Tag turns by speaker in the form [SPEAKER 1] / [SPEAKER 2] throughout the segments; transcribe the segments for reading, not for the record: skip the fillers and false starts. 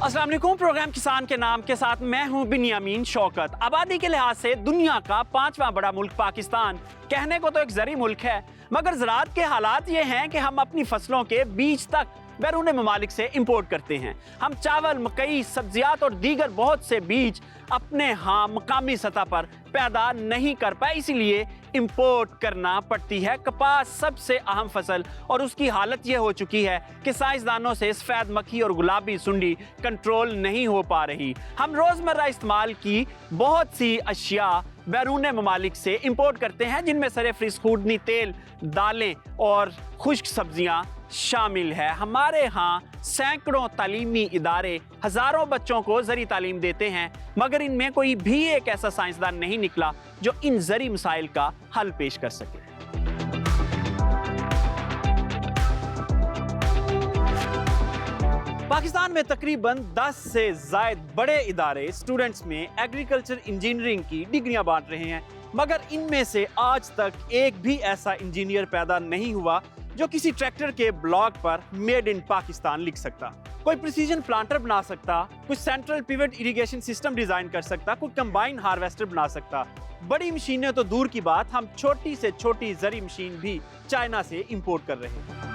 [SPEAKER 1] अस्सलाम वालेकुम। प्रोग्राम किसान के नाम के साथ मैं हूं बिन्यामीन शौकत। आबादी के लिहाज से दुनिया का 5वां बड़ा मुल्क पाकिस्तान कहने को तो एक ज़री मुल्क है, मगर ज़राअत के हालात ये हैं कि हम अपनी फसलों के बीज तक बैरून ममालिक से इंपोर्ट करते हैं। हम चावल, मकई, सब्जियात और दीगर बहुत से बीज अपने यहाँ मकामी सतह पर पैदा नहीं कर पाए, इसीलिए इंपोर्ट करना पड़ती है। कपास सबसे अहम फसल और उसकी हालत ये हो चुकी है कि साइंसदानों से सफ़ेद मक्खी और गुलाबी सुंडी कंट्रोल नहीं हो पा रही। हम रोज़मर्रा इस्तेमाल की बहुत सी अशिया बैरून ममालिक से इंपोर्ट करते हैं, जिनमें सरे-फ़हरिस्त खूर्दनी तेल, दालें और खुश्क सब्जियां शामिल है। हमारे यहाँ सैकड़ों तालीमी इदारे हज़ारों बच्चों को ज़री तालीम देते हैं, मगर इनमें कोई भी एक ऐसा साइंसदान नहीं निकला जो इन ज़री मसाइल का हल पेश कर सके। पाकिस्तान में तकरीबन 10 से ज़ायद बड़े इदारे स्टूडेंट्स में एग्रीकल्चर इंजीनियरिंग की डिग्रियां बांट रहे हैं, मगर इनमें से आज तक एक भी ऐसा इंजीनियर पैदा नहीं हुआ जो किसी ट्रैक्टर के ब्लॉक पर मेड इन पाकिस्तान लिख सकता। कोई प्रिसीजन प्लांटर बना सकता, कोई central pivot irrigation system design कर सकता, कोई कंबाइन हार्वेस्टर बना सकता। बड़ी मशीनें तो दूर की बात, हम छोटी से छोटी ज़री मशीन भी चाइना से इंपोर्ट कर रहे हैं।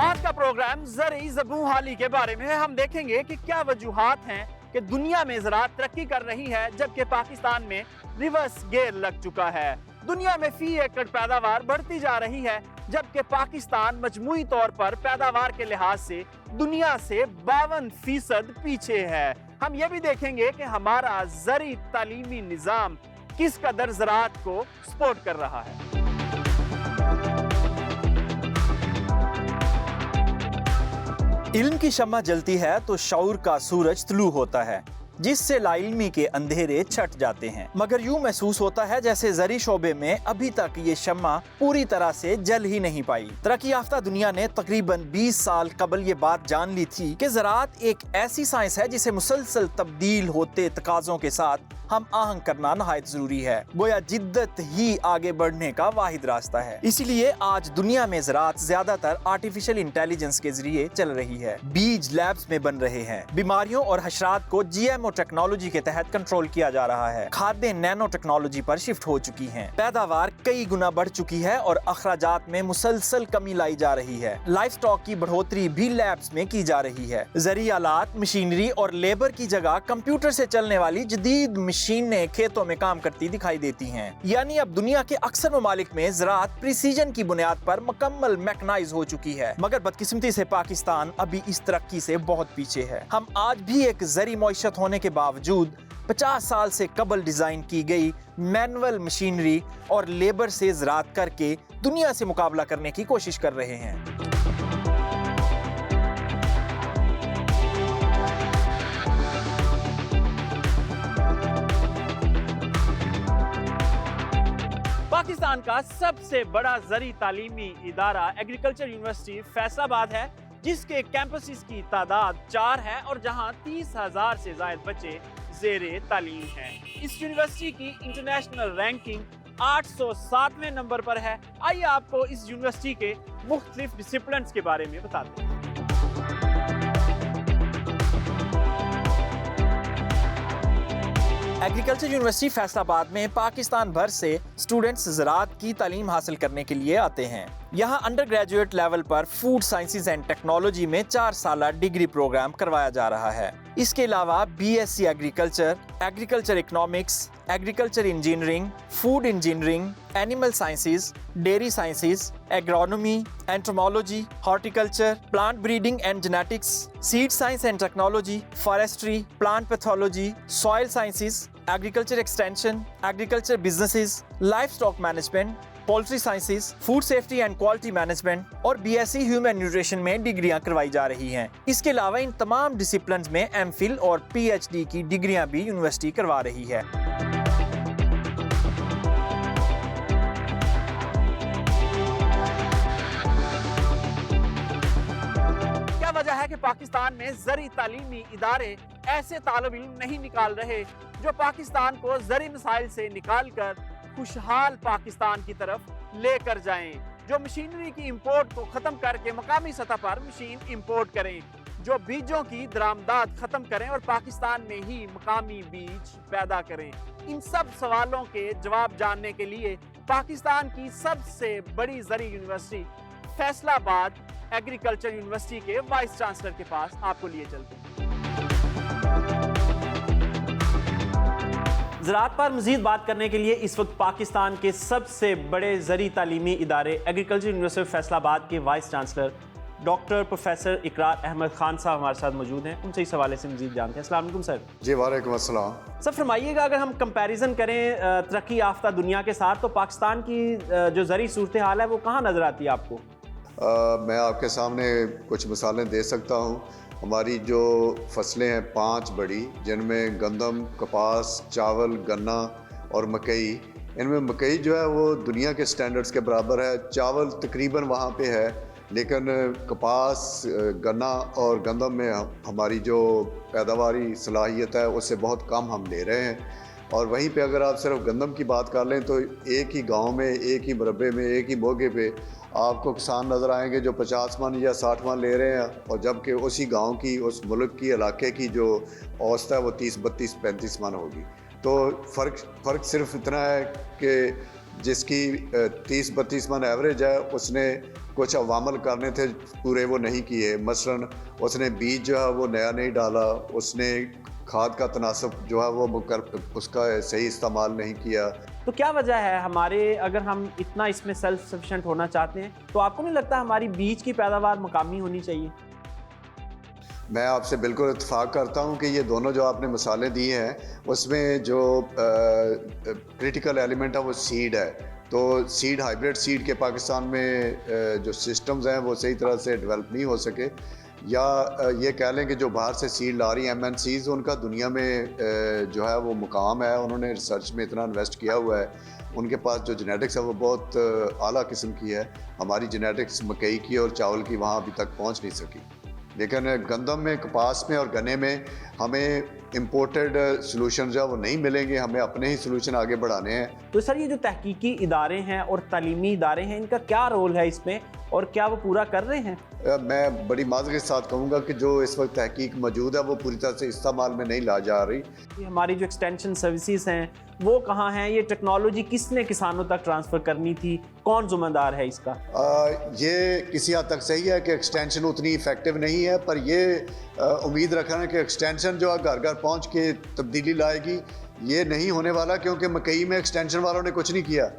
[SPEAKER 1] आज का प्रोग्राम ज़री ज़बूहाली के बारे में है। हम देखेंगे कि क्या वजूहात हैं कि दुनिया में ज़राअत तरक्की कर रही है जबकि पाकिस्तान में रिवर्स गेयर लग चुका है। दुनिया में फी एकड़ पैदावार बढ़ती जा रही है जबकि पाकिस्तान मजमूई तौर पर पैदावार के लिहाज से दुनिया से 52% पीछे है। हम ये भी देखेंगे कि हमारा ज़री तालीमी निज़ाम किस कदर ज़राअत को सपोर्ट कर रहा है। इल्म की शम्मा जलती है तो शऊर का सूरज तुलू होता है, जिससे लाइल्मी के अंधेरे छट जाते हैं। मगर यूं महसूस होता है जैसे ज़री शोबे में अभी तक ये शम्मा पूरी तरह से जल ही नहीं पाई। तरक्की याफ्ता दुनिया ने तकरीबन 20 साल कबल ये बात जान ली थी कि ज़राअत एक ऐसी साइंस है जिसे मुसलसल तब्दील होते तकाज़ों के साथ हम आहंग करना नहायत जरूरी है। गोया जिद्दत ही आगे बढ़ने का वाहिद रास्ता है। इसीलिए आज दुनिया में ज़राअत ज्यादातर आर्टिफिशियल इंटेलिजेंस के जरिए चल रही है। बीज लैब्स में बन रहे हैं, बीमारियों और हशरात को GMO टेक्नोलॉजी के तहत कंट्रोल किया जा रहा है, खाद्य नैनो टेक्नोलॉजी पर शिफ्ट हो चुकी है, पैदावार कई गुना बढ़ चुकी है और अखराजात में मुसलसल कमी लाई जा रही है। लाइफ स्टॉक की बढ़ोतरी भी लैब्स में की जा रही है। ज़री आलात, मशीनरी और लेबर की जगह कंप्यूटर से चलने वाली जदीद मशीनें खेतों में काम करती दिखाई देती हैं। यानी अब दुनिया के अक्सर ममालिक में ज़राअत प्रिसीजन की बुनियाद पर मुकम्मल मैकनाइज हो चुकी है, मगर बदकिस्मती से पाकिस्तान अभी इस तरक्की से बहुत पीछे है। हम आज भी एक ज़री मईशत होने के बावजूद 50 साल से कबल डिजाइन की गई मैनुअल मशीनरी और लेबर से ज़राअत करके दुनिया से मुकाबला करने की कोशिश कर रहे हैं। पाकिस्तान का सबसे बड़ा ज़री तालीमी इदारा एग्रीकल्चर यूनिवर्सिटी फैसलाबाद है, जिसके कैंपसेस की तादाद 4 है और जहां 30,000 से ज़ायद बच्चे ज़ेरे तालीम हैं। इस यूनिवर्सिटी की इंटरनेशनल रैंकिंग 807वें नंबर पर है। आइए आपको इस यूनिवर्सिटी के मुख्तलिफ डिसिप्लिन्स के बारे में बताते हैं। एग्रीकल्चर यूनिवर्सिटी फैसलाबाद में पाकिस्तान भर से स्टूडेंट्स ज़राअत की तालीम हासिल करने के लिए आते हैं। यहाँ अंडर ग्रेजुएट लेवल पर फूड साइंसेज एंड टेक्नोलॉजी में 4 साला डिग्री प्रोग्राम करवाया जा रहा है। इसके अलावा BSc agriculture, agriculture economics, agriculture engineering, food engineering, animal sciences, dairy sciences, agronomy, entomology, horticulture, plant breeding and genetics, seed science and technology, forestry, plant pathology, soil sciences, agriculture extension, agriculture businesses, life stock management, poultry sciences, food safety and quality management और BSc human nutrition में डिग्रियां करवाई जा रही हैं। इसके अलावा इन तमाम डिसिप्लिन्स में MPhil और PhD की डिग्रियां भी यूनिवर्सिटी करवा रही है। क्या वजह है कि पाकिस्तान में ज़री तालीमी इदारे ऐसे तालिब इल्म नहीं निकाल रहे जो पाकिस्तान को ज़री मसाइल से निकाल कर खुशहाल पाकिस्तान की तरफ लेकर जाएं?
[SPEAKER 2] जो मशीनरी की इंपोर्ट को खत्म करके मकामी सतह पर मशीन इंपोर्ट करें, जो बीजों की दरामदात खत्म करें और पाकिस्तान में ही मकामी बीज पैदा करें। इन सब सवालों के जवाब जानने के लिए पाकिस्तान की सबसे बड़ी ज़री यूनिवर्सिटी फैसलाबाद एग्रीकल्चर यूनिवर्सिटी के वाइस चांसलर के पास आपको लिए चलते हैं। ज़राअत पर मज़ीद बात करने के लिए इस वक्त पाकिस्तान के सबसे बड़े ज़री तालीमी इदारे एग्रीकल्चर यूनिवर्सिटी फैसलाबाद के वाइस चांसलर डॉक्टर प्रोफेसर इकरार अहमद खान साहब हमारे साथ मौजूद हैं। उनसे इस हवाले से मज़ीद जानते हैं। अस्सलाम वालेकुम सर।
[SPEAKER 3] जी वालेकुम अस्सलाम।
[SPEAKER 2] सर फरमाइएगा, अगर हम कंपैरिजन करें तरक्की याफ्ता दुनिया के साथ, तो पाकिस्तान की जो ज़री सूरत हाल है वो कहाँ नज़र आती है आपको?
[SPEAKER 3] मैं आपके सामने कुछ मिसालें दे सकता हूँ। हमारी जो फसलें हैं 5 बड़ी, जिनमें गंदम, कपास, चावल, गन्ना और मकई। इनमें मकई जो है वो दुनिया के स्टैंडर्ड्स के बराबर है। चावल तकरीबन वहाँ पे है, लेकिन कपास, गन्ना और गंदम में हमारी जो पैदावारी सलाहियत है उससे बहुत कम हम ले रहे हैं। और वहीं पे अगर आप सिर्फ गंदम की बात कर लें तो एक ही गांव में, एक ही मरबे में, एक ही बोगे पे आपको किसान नज़र आएंगे जो 50 मन या 60 मन ले रहे हैं, और जबकि उसी गांव की, उस मुल्क की, इलाके की जो औसत है वो 30, 32, 35 मन होगी। तो फ़र्क सिर्फ इतना है कि जिसकी 30-32 मन एवरेज है उसने कुछ अवामल करने थे, पूरे वो नहीं किए। मसलन उसने बीज जो है वो नया नहीं डाला, उसने खाद का तनासब जो है वो उसका सही इस्तेमाल नहीं किया।
[SPEAKER 2] तो क्या वजह है हमारे, अगर हम इतना इसमें सेल्फ सफिशिएंट होना चाहते हैं, तो आपको नहीं लगता हमारी बीज की पैदावार मकामी होनी चाहिए?
[SPEAKER 3] मैं आपसे बिल्कुल इत्तेफाक करता हूँ कि ये दोनों जो आपने मिसालें दी हैं उसमें जो क्रिटिकल एलिमेंट है वो सीड है। तो सीड, हाइब्रिड सीड के पाकिस्तान में जो सिस्टम्स हैं वो सही तरह से डेवलप नहीं हो सके, या ये कह लें कि जो बाहर से सीड ला रही हैं MNCs, उनका दुनिया में जो है वो मुकाम है। उन्होंने रिसर्च में इतना इन्वेस्ट किया हुआ है, उनके पास जो जेनेटिक्स है वो बहुत आला किस्म की है। हमारी जेनेटिक्स मकई की और चावल की वहाँ अभी तक पहुँच नहीं सकी। लेकिन गंदम में, कपास में और गन्ने में हमें इम्पोर्टेड सॉल्यूशन जो है वो नहीं मिलेंगे, हमें अपने ही सॉल्यूशन आगे बढ़ाने हैं।
[SPEAKER 2] तो सर ये जो तहकीकी इदारे हैं और तालीमी इदारे हैं, इनका क्या रोल है इसमें और क्या वो पूरा कर रहे हैं?
[SPEAKER 3] मैं बड़ी माज़रत के साथ कहूँगा कि जो इस वक्त तहकीक मौजूद है वो पूरी तरह से इस्तेमाल में नहीं ला जा रही।
[SPEAKER 2] हमारी जो एक्सटेंशन सर्विसेज हैं वो कहाँ हैं? ये टेक्नोलॉजी किसने किसानों तक ट्रांसफ़र करनी थी? कौन जिम्मेदार है इसका?
[SPEAKER 3] ये किसी हद तक सही है कि एक्सटेंशन उतनी इफ़ेक्टिव नहीं है, पर ये उम्मीद रखना है कि एक्सटेंशन जो है घर घर पहुँच के तब्दीली लाएगी, ये नहीं होने वाला, क्योंकि मकई में एक्सटेंशन वालों ने कुछ नहीं किया,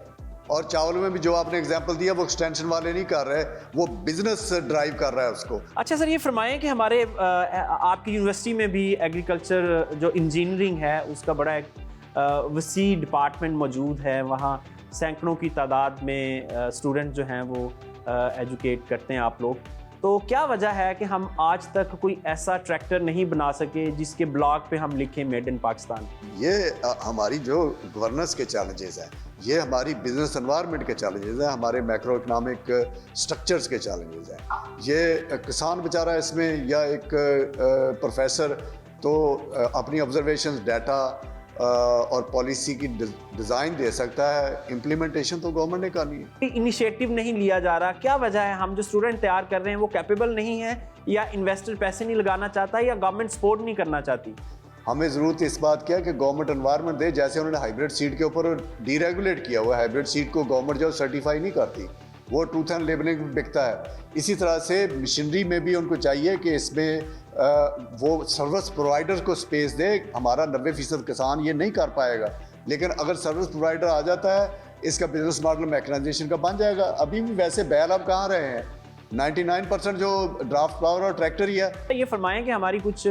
[SPEAKER 3] और चावल में भी जो आपने एग्जांपल दिया वो एक्सटेंशन वाले नहीं कर रहे, वो बिजनेस ड्राइव कर रहा है उसको।
[SPEAKER 2] अच्छा सर, ये फरमाएं कि हमारे आपकी यूनिवर्सिटी में भी एग्रीकल्चर जो इंजीनियरिंग है उसका बड़ा एक वसी डिपार्टमेंट मौजूद है। वहाँ सैकड़ों की तादाद में स्टूडेंट जो हैं वो एजुकेट करते हैं आप लोग। तो क्या वजह है कि हम आज तक कोई ऐसा ट्रैक्टर नहीं बना सके जिसके ब्लॉक पे हम लिखें मेड इन पाकिस्तान?
[SPEAKER 3] ये हमारी जो गवर्नेंस के चैलेंजेस हैं, ये हमारी बिजनेस एनवायरनमेंट के चैलेंजेस हैं, हमारे मैक्रो इकोनॉमिक स्ट्रक्चर्स के चैलेंजेस हैं। ये किसान बेचारा इसमें, या एक प्रोफेसर तो अपनी ऑब्जर्वेशंस, डाटा और पॉलिसी की डिज़ाइन दे सकता है, इम्प्लीमेंटेशन तो गवर्नमेंट ने करनी है।
[SPEAKER 2] इनिशिएटिव नहीं लिया जा रहा, क्या वजह है? हम जो स्टूडेंट तैयार कर रहे हैं वो कैपेबल नहीं है, या इन्वेस्टर पैसे नहीं लगाना चाहता, या गवर्नमेंट सपोर्ट नहीं करना चाहती?
[SPEAKER 3] हमें ज़रूरत इस बात की है कि गवर्नमेंट एनवायरनमेंट दे। जैसे उन्होंने हाइब्रिड सीड के ऊपर डीरेगुलेट किया हुआ है, हाइब्रिड सीड को गवर्नमेंट जो सर्टिफाई नहीं करती, वो टूथ एंड लेबलिंग में बिकता है। इसी तरह से मशीनरी में भी उनको चाहिए कि इसमें वो सर्विस प्रोवाइडर को स्पेस दे। हमारा 90% किसान ये नहीं कर पाएगा, लेकिन अगर सर्विस प्रोवाइडर आ जाता है, इसका बिजनेस मॉडल मैकेनाइजेशन का बन जाएगा। अभी भी वैसे बैल अब कहाँ रहे हैं, 99% जो ड्राफ्ट पावर और ट्रैक्टर ही है।
[SPEAKER 2] ये फरमाएं कि हमारी कुछ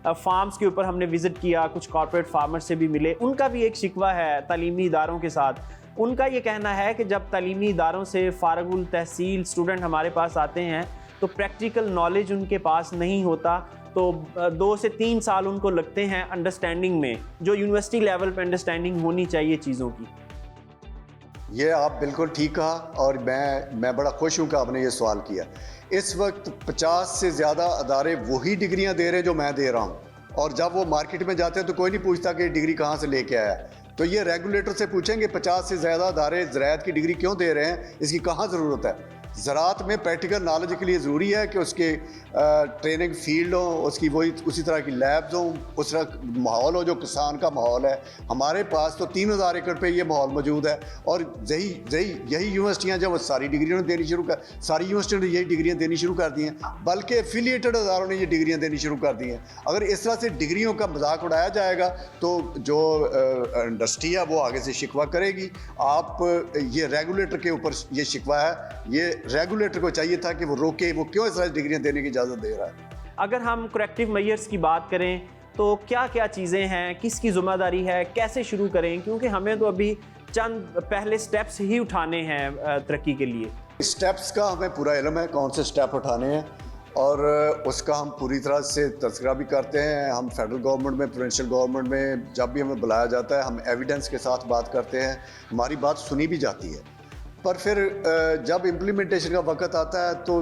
[SPEAKER 2] फार्म्स के ऊपर हमने विजिट किया, कुछ कॉर्पोरेट फार्मर से भी मिले, उनका भी एक शिकवा है तालीमी इदारों के साथ। उनका ये कहना है कि जब तालीमी इदारों से फारगुल तहसील स्टूडेंट हमारे पास आते हैं तो प्रैक्टिकल नॉलेज उनके पास नहीं होता, तो 2 से 3 साल उनको लगते हैं अंडरस्टैंडिंग में, जो यूनिवर्सिटी लेवल पे अंडरस्टैंडिंग होनी चाहिए चीज़ों की।
[SPEAKER 3] ये आप बिल्कुल ठीक कहा, और मैं बड़ा खुश हूँ कि आपने ये सवाल किया। इस वक्त 50 से ज़्यादा अदारे वही डिग्रियाँ दे रहे हैं जो मैं दे रहा हूँ, और जब वो मार्केट में जाते हैं तो कोई नहीं पूछता कि डिग्री कहाँ से लेके आया। तो ये रेगुलेटर से पूछेंगे 50 से ज़्यादा अदारे ज़राअत की डिग्री क्यों दे रहे हैं, इसकी कहाँ ज़रूरत है। ज़राअत में प्रैक्टिकल नॉलेज के लिए ज़रूरी है कि उसके ट्रेनिंग फील्ड हो, उसकी वही उसी तरह की लैब्स हों, उस तरह माहौल हो जो किसान का माहौल है। हमारे पास तो 3000 एकड़ पे ये माहौल मौजूद है और यही यूनिवर्सिटियाँ जब सारी डिग्रियाँ देनी सारी यूनिवर्सिटियों ने यही डिग्रियाँ देनी शुरू कर दी हैं, बल्कि एफिलिएटेड अदारों ने ये डिग्रियाँ देनी शुरू कर दी हैं। अगर इस तरह से डिग्रियों का मजाक उड़ाया जाएगा तो जो इंडस्ट्री है वो आगे से शिकवा करेगी। आप ये रेगुलेटर के ऊपर ये शिकवा है, ये रेगुलेटर को चाहिए था कि वो रोके, वो क्यों इस तरह की डिग्रियाँ देने की इजाज़त दे रहा है।
[SPEAKER 2] अगर हम करेक्टिव मेजर्स की बात करें तो क्या क्या चीज़ें हैं, किसकी ज़िम्मेदारी है, कैसे शुरू करें, क्योंकि हमें तो अभी चंद पहले स्टेप्स ही उठाने हैं तरक्की के लिए।
[SPEAKER 3] स्टेप्स का हमें पूरा इल्म है, कौन से स्टेप उठाने हैं और उसका हम पूरी तरह से तज़किरा भी करते हैं। हम फेडरल गवर्नमेंट में, प्रोविंशियल गवर्नमेंट में जब भी हमें बुलाया जाता है हम एविडेंस के साथ बात करते हैं, हमारी बात सुनी भी जाती है। पर फिर जब इम्प्लीमेंटेशन का वक्त आता है तो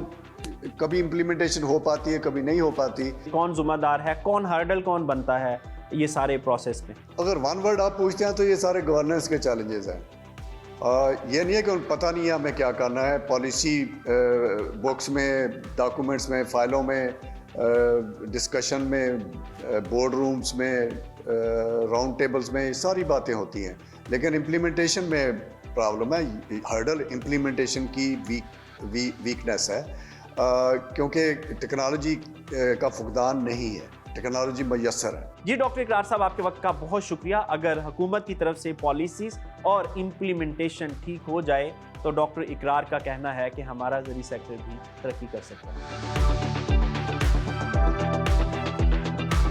[SPEAKER 3] कभी इम्प्लीमेंटेशन हो पाती है, कभी नहीं हो पाती।
[SPEAKER 2] कौन जिम्मेदार है, कौन हर्डल कौन बनता है ये सारे प्रोसेस में?
[SPEAKER 3] अगर वन वर्ड आप पूछते हैं तो ये सारे गवर्नेंस के चैलेंजेस हैं। ये नहीं है कि पता नहीं है हमें क्या करना है। पॉलिसी बुक्स में, डॉक्यूमेंट्स में, फाइलों में, डिस्कशन में, बोर्ड रूम्स में, राउंड टेबल्स में, ये सारी बातें होती हैं, लेकिन इम्प्लीमेंटेशन में प्रॉब्लम है। हर्डल इम्प्लीमेंटेशन की वीकनेस है, क्योंकि टेक्नोलॉजी का फुकदान नहीं है, टेक्नोलॉजी मैसर है।
[SPEAKER 2] जी डॉक्टर इकरार साहब, आपके वक्त का बहुत शुक्रिया। अगर हुकूमत की तरफ से पॉलिसीज़ और इम्प्लीमेंटेशन ठीक हो जाए तो डॉक्टर इकरार का कहना है कि हमारा ज़री सेक्टर भी तरक्की कर सकता है।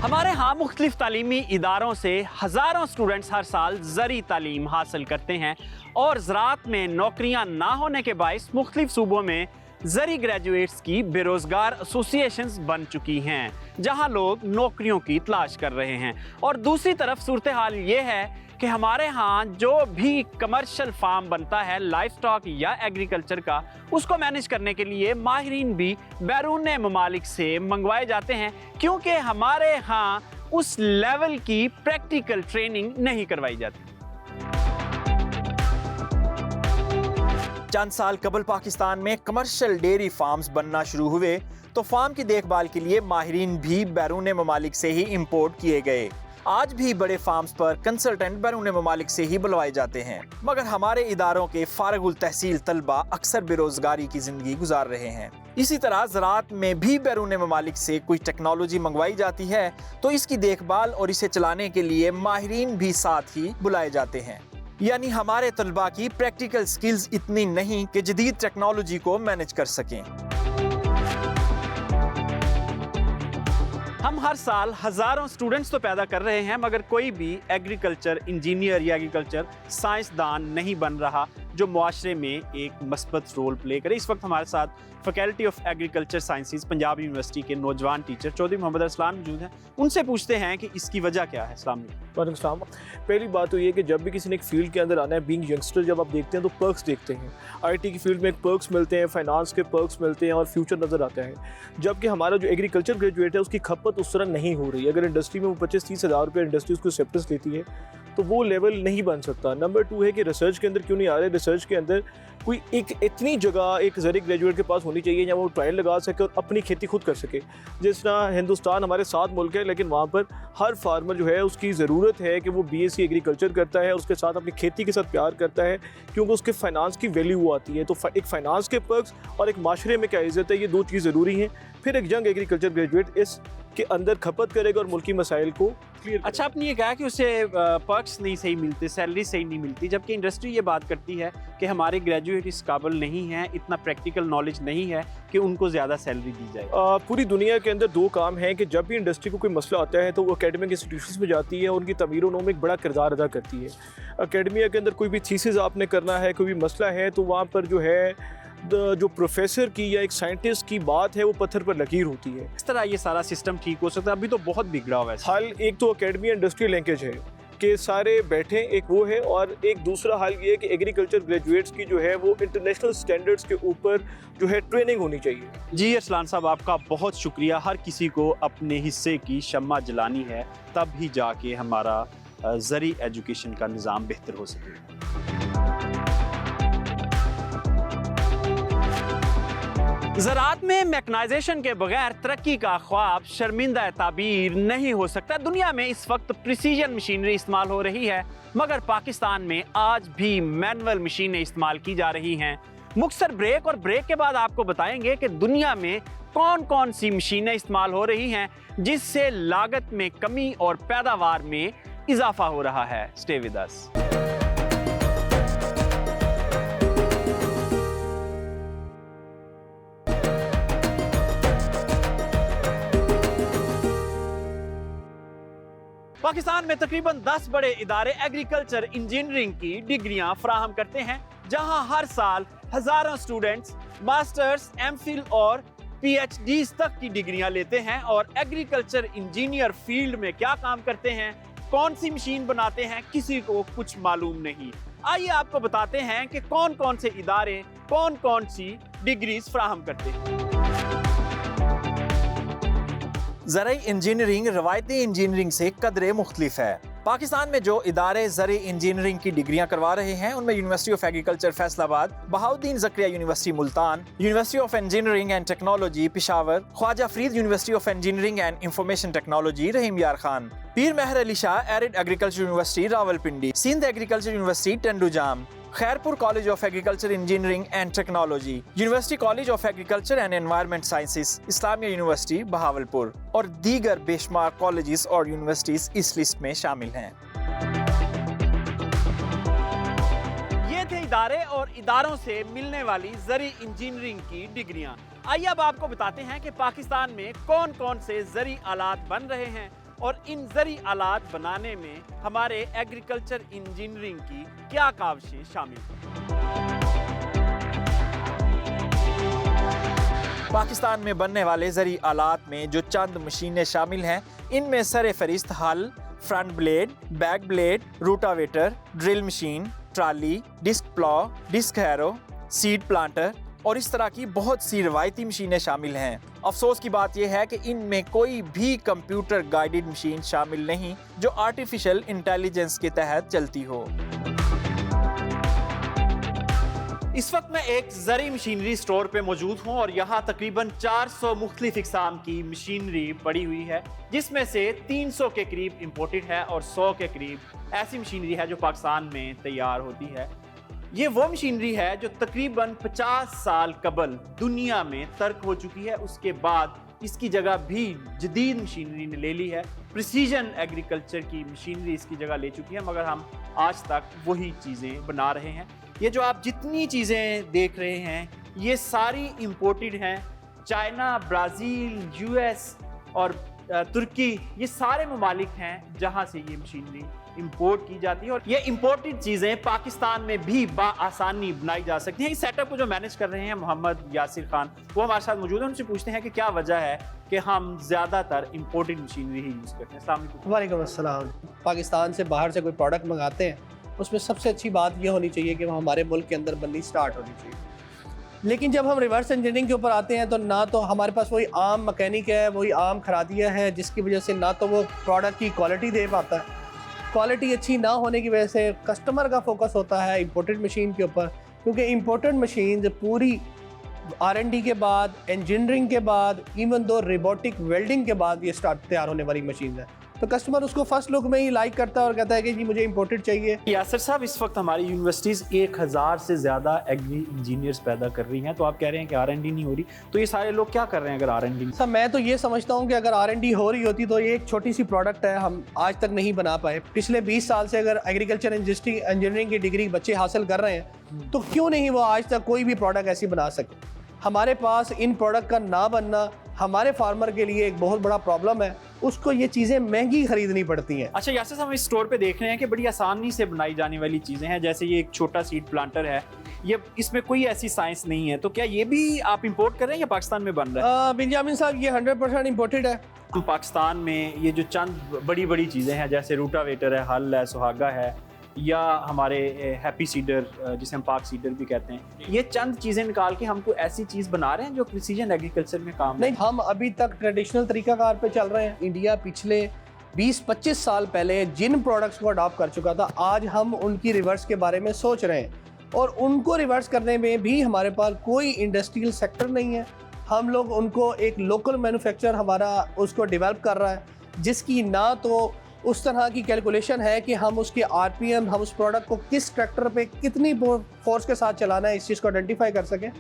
[SPEAKER 2] हमारे यहाँ मुख्तलिफ तालीमी इदारों से हज़ारों स्टूडेंट्स हर साल ज़री तालीम हासिल करते हैं और ज़राअत में नौकरियाँ ना होने के बाइस मुख्तलिफ सूबों में ज़री ग्रेजुएट्स की बेरोज़गार एसोसिएशंस बन चुकी हैं, जहां लोग नौकरियों की तलाश कर रहे हैं। और दूसरी तरफ सूरत हाल ये है कि हमारे यहाँ जो भी कमर्शियल फार्म बनता है लाइफ स्टॉक या एग्रीकल्चर का, उसको मैनेज करने के लिए माहिरीन भी बैरून ममालिक से मंगवाए जाते हैं, क्योंकि हमारे यहाँ उस लेवल की प्रैक्टिकल ट्रेनिंग नहीं करवाई जाती।
[SPEAKER 1] चंद साल कबल पाकिस्तान में कमर्शियल डेयरी फार्म्स बनना शुरू हुए तो फार्म की देखभाल के लिए माहिरीन भी बैरून ममालिक से ही इंपोर्ट किए गए। आज भी बड़े फार्म्स पर कंसल्टेंट बैरून ममालिक से ही बुलवाए जाते हैं, मगर हमारे इदारों के फारगुल तहसील तलबा अक्सर बेरोजगारी की जिंदगी गुजार रहे हैं। इसी तरह ज़राअत में भी बैरून ममालिक से कुछ टेक्नोलॉजी मंगवाई जाती है तो इसकी देखभाल और इसे चलाने के लिए माहिरीन भी साथ ही बुलाए जाते हैं। यानी हमारे तलबा की प्रैक्टिकल स्किल्स इतनी नहीं कि जदीद टेक्नोलॉजी को मैनेज कर सकें।
[SPEAKER 2] हम हर साल हज़ारों स्टूडेंट्स तो पैदा कर रहे हैं, मगर कोई भी एग्रीकल्चर इंजीनियर या एग्रीकल्चर साइंसदान नहीं बन रहा जो मुआशरे में एक मस्बत रोल प्ले करे। इस वक्त हमारे साथ faculty of agriculture sciences Punjab university के नौजवान टीचर चौधरी मोहम्मद अरसलान मौजूद हैं। उनसे पूछते हैं कि इसकी वजह क्या है। अस्सलाम वालेकुम।
[SPEAKER 4] पहली बात तो ये कि जब भी किसी ने एक फील्ड के अंदर आना है, बीइंग यंगस्टर, जब आप देखते हैं तो पर्क्स देखते हैं। आईटी की फील्ड में एक पर्क्स मिलते हैं, फाइनेंस के पर्क्स मिलते हैं और फ्यूचर नज़र आता है। जबकि हमारा जो एग्रीकल्चर ग्रेजुएट है उसकी खपत उस तरह नहीं हो रही। अगर इंडस्ट्री में वो 25-30 हज़ार रुपये इंडस्ट्री उसको एक्सेप्टेंस लेती है तो वो लेवल नहीं बन सकता। नंबर 2 है कि रिसर्च के अंदर क्यों नहीं आ रहे। रिसर्च के अंदर कोई एक इतनी जगह एक ज़री ग्रेजुएट के पास होनी चाहिए जहाँ वो ट्रायल लगा सके और अपनी खेती खुद कर सके। जिस तरह हिंदुस्तान हमारे 7 मुल्क है, लेकिन वहाँ पर हर फार्मर जो है उसकी ज़रूरत है कि वो BSc एग्रीकल्चर करता है, उसके साथ अपनी खेती के साथ प्यार करता है, क्योंकि उसके फाइनेंस की वैल्यू आती है। तो एक फाइनेंस के पर्क्स और एक माशरे में क्या इज़्ज़त है, ये 2 चीज़ ज़रूरी हैं। फिर एक यंग एग्रीकल्चर ग्रेजुएट इसके अंदर खपत करेगा और मुल्की मसाइल को क्लियर।
[SPEAKER 2] अच्छा, आपने ये कहा कि उसे पर्क्स नहीं सही मिलते, सैलरी सही नहीं मिलती, जबकि इंडस्ट्री ये बात करती है कि हमारे ग्रेजुएट इस काबिल नहीं हैं, इतना प्रैक्टिकल नॉलेज नहीं है कि उनको ज़्यादा सैलरी दी जाए।
[SPEAKER 4] पूरी दुनिया के अंदर 2 काम हैं कि जब भी इंडस्ट्री को कोई मसला आता है तो वो एकेडमिक इंस्टीट्यूशंस में जाती है और उनकी तमीर व नौ में एक बड़ा किरदार अदा करती है। एकेडमिया के अंदर कोई भी थीसिस आपने करना है, कोई भी मसला है, तो वहाँ पर जो है जो प्रोफेसर की या एक साइंटिस्ट की बात है वो पत्थर पर लकीर होती है।
[SPEAKER 2] इस तरह ये सारा सिस्टम ठीक हो सकता है। अभी तो बहुत बिगड़ा हुआ है।
[SPEAKER 4] हाल एक तो एकेडमिया इंडस्ट्री लिंकेज है कि सारे बैठे, एक वो है, और एक दूसरा हाल ये है कि एग्रीकल्चर ग्रेजुएट्स की जो है वो इंटरनेशनल स्टैंडर्ड्स के ऊपर जो है ट्रेनिंग होनी चाहिए।
[SPEAKER 2] जी अरसलान साहब, आपका बहुत शुक्रिया। हर किसी को अपने हिस्से की शम्मा जलानी है, तब ही जाके हमारा ज़री एजुकेशन का निज़ाम बेहतर हो सके। ज़राअत में मैकनाइजेशन के बगैर तरक्की का ख्वाब शर्मिंदा ताबीर नहीं हो सकता। दुनिया में इस वक्त प्रिसीजन मशीनरी इस्तेमाल हो रही है, मगर पाकिस्तान में आज भी मैनुअल मशीनें इस्तेमाल की जा रही हैं। मुख्तसर ब्रेक और ब्रेक के बाद आपको बताएंगे कि दुनिया में कौन कौन सी मशीनें इस्तेमाल हो रही हैं जिससे लागत में कमी और पैदावार में इजाफा हो रहा है। स्टे विद अस। पाकिस्तान में तकरीबन 10 बड़े इदारे एग्रीकल्चर इंजीनियरिंग की डिग्रियां फराहम करते हैं, जहां हर साल हजारों स्टूडेंट्स मास्टर्स, एमफिल और पीएचडीज तक की डिग्रियां लेते हैं। और एग्रीकल्चर इंजीनियर फील्ड में क्या काम करते हैं, कौन सी मशीन बनाते हैं, किसी को कुछ मालूम नहीं। आइए आपको बताते हैं कि कौन कौन से इदारे कौन कौन सी डिग्रीज फराहम करते हैं।
[SPEAKER 1] ज़राई इंजीनियरिंग रवायती इंजीनियरिंग से कदरे मुख्तलिफ है। पाकिस्तान में जो इदारे ज़राई इंजीनियरिंग की डिग्रियां करवा रहे हैं उनमें university of agriculture Faisalabad, Bahauddin Zakariya university Multan, university of engineering and technology Peshawar, Khwaja Farid university of engineering and information technology Rahim Yar Khan, Pir Mehr Ali Shah arid agriculture university Rawalpindi, Sindh agriculture university Tandojam, Khairpur college of agriculture engineering and technology, university college of agriculture and environment sciences, Islamia university Bahawalpur और दीगर बेशुमार colleges और universities इस list में शामिल हैं।
[SPEAKER 2] ये थे इदारे और इदारों से मिलने वाली ज़री इंजीनियरिंग की डिग्रियां। आइए अब आपको बताते हैं कि पाकिस्तान में कौन कौन से ज़री आलात बन रहे हैं और इन ज़री आलात बनाने में हमारे एग्रीकल्चर इंजीनियरिंग की क्या काविशें शामिल हैं।
[SPEAKER 1] पाकिस्तान में बनने वाले ज़री आलात में जो चंद मशीनें शामिल हैं, इनमें सरे फरिस्त हल, front blade, back blade, rotavator, drill machine, trolley, disc plough, disc harrow, seed planter और इस तरह की बहुत सी रवायती मशीनें शामिल हैं। अफसोस की बात यह है कि इनमें कोई भी कंप्यूटर गाइडेड मशीन शामिल नहीं जो आर्टिफिशियल इंटेलिजेंस के तहत चलती हो।
[SPEAKER 2] इस वक्त मैं एक ज़री मशीनरी स्टोर पे मौजूद हूँ और यहाँ तकरीबन 400 मुख्तलिफ इक़साम की मशीनरी पड़ी हुई है, जिसमें से 300 के करीब इम्पोर्टेड है और 100 के करीब ऐसी मशीनरी है जो पाकिस्तान में तैयार होती है। ये वो मशीनरी है जो तकरीबन 50 साल कबल दुनिया में तर्क हो चुकी है, उसके बाद इसकी जगह भी जदीद मशीनरी ने ले ली है। प्रिसीजन एग्रीकल्चर की मशीनरी इसकी जगह ले चुकी है, मगर हम आज तक वही चीज़ें बना रहे हैं। ये जो आप जितनी चीज़ें देख रहे हैं ये सारी इम्पोर्टेड हैं। चाइना, ब्राज़ील, यूएस और तुर्की, ये सारे ममालिक हैं जहाँ से ये मशीनरी इंपोर्ट की जाती है और ये इंपोर्टेड चीज़ें पाकिस्तान में भी बाआसानी बनाई जा सकती हैं। इस सेटअप को जो मैनेज कर रहे हैं मोहम्मद यासिर खान, वो हमारे साथ मौजूद हैं। उनसे पूछते हैं कि क्या वजह है कि हम ज़्यादातर इंपोर्टेड मशीनरी ही यूज़ करते हैं। अस्सलाम वालेकुम।
[SPEAKER 5] वालेकुम अस्सलाम। पाकिस्तान से बाहर से कोई प्रोडक्ट मंगाते हैं, उसमें सबसे अच्छी बात ये होनी चाहिए कि वो हमारे मुल्क के अंदर बननी स्टार्ट होनी चाहिए। लेकिन जब हम रिवर्स इंजीनियरिंग के ऊपर आते हैं तो ना तो हमारे पास वही आम मैकेनिक है, वही आम खरादिया है, जिसकी वजह से ना तो वो प्रोडक्ट की क्वालिटी दे पाता है। क्वालिटी अच्छी ना होने की वजह से कस्टमर का फोकस होता है इंपोर्टेड मशीन के ऊपर, क्योंकि इंपोर्टेड मशीन पूरी R&D के बाद, इंजीनियरिंग के बाद, इवन दो रोबोटिक वेल्डिंग के बाद ये स्टार्ट तैयार होने वाली मशीन है, तो कस्टमर उसको फर्स्ट लुक में ही लाइक करता है और कहता है कि जी मुझे इंपोर्टेड चाहिए।
[SPEAKER 2] यासिर साहब, इस वक्त हमारी यूनिवर्सिटीज़ 1000 से ज़्यादा एग्री इंजीनियर्स पैदा कर रही हैं, तो आप कह रहे हैं कि R&D नहीं हो रही, तो ये सारे लोग क्या कर रहे हैं अगर R&D?
[SPEAKER 5] सर मैं तो ये समझता हूँ कि अगर R&D हो रही होती तो ये एक छोटी सी प्रोडक्ट है, हम आज तक नहीं बना पाए। पिछले 20 साल से अगर एग्रीकल्चर इंजीनियरिंग की डिग्री बच्चे हासिल कर रहे हैं, तो क्यों नहीं वो आज तक कोई भी प्रोडक्ट ऐसी बना सके। हमारे पास इन प्रोडक्ट का ना बनना हमारे फार्मर के लिए एक बहुत बड़ा प्रॉब्लम है, उसको ये चीज़ें महंगी खरीदनी पड़ती हैं।
[SPEAKER 2] अच्छा यासिर साहब, हम इस स्टोर पे देख रहे हैं कि बड़ी आसानी से बनाई जाने वाली चीज़ें हैं, जैसे ये एक छोटा सीड प्लांटर है, ये इसमें कोई ऐसी साइंस नहीं है, तो क्या ये भी आप इंपोर्ट कर रहे हैं या पाकिस्तान में बन रहा है?
[SPEAKER 5] बिंजामिन साहब, ये 100% इम्पोर्टेड है।
[SPEAKER 2] हम पाकिस्तान में ये जो चंद बड़ी बड़ी चीज़ें हैं, जैसे रूटावेटर है, हल है, सुहागा है, या हमारे हैप्पी सीडर जिसे हम पाक सीडर भी कहते हैं, ये चंद चीज़ें निकाल के हमको ऐसी चीज़ बना रहे हैं जो प्रिसीजन एग्रीकल्चर में काम
[SPEAKER 5] नहीं, हम अभी तक ट्रेडिशनल तरीकाकार पे चल रहे हैं। इंडिया पिछले 20-25 साल पहले जिन प्रोडक्ट्स को अडॉप्ट कर चुका था, आज हम उनकी रिवर्स के बारे में सोच रहे हैं, और उनको रिवर्स करने में भी हमारे पास कोई इंडस्ट्रियल सेक्टर नहीं है। हम लोग उनको एक लोकल मैन्युफैक्चर हमारा उसको डेवलप कर रहा है, जिसकी ना तो उस तरह की कैलकुलेशन है कि हम उसके आरपीएम, हम उस प्रोडक्ट को किस ट्रैक्टर पे कितनी फोर्स के साथ चलाना है, इस चीज़ को आइडेंटिफाई कर सकें।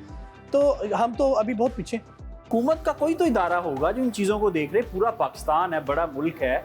[SPEAKER 5] तो हम तो अभी बहुत पीछे।
[SPEAKER 2] हुकूमत का कोई तो इदारा होगा जो इन चीज़ों को देख रहे। पूरा पाकिस्तान है, बड़ा मुल्क है,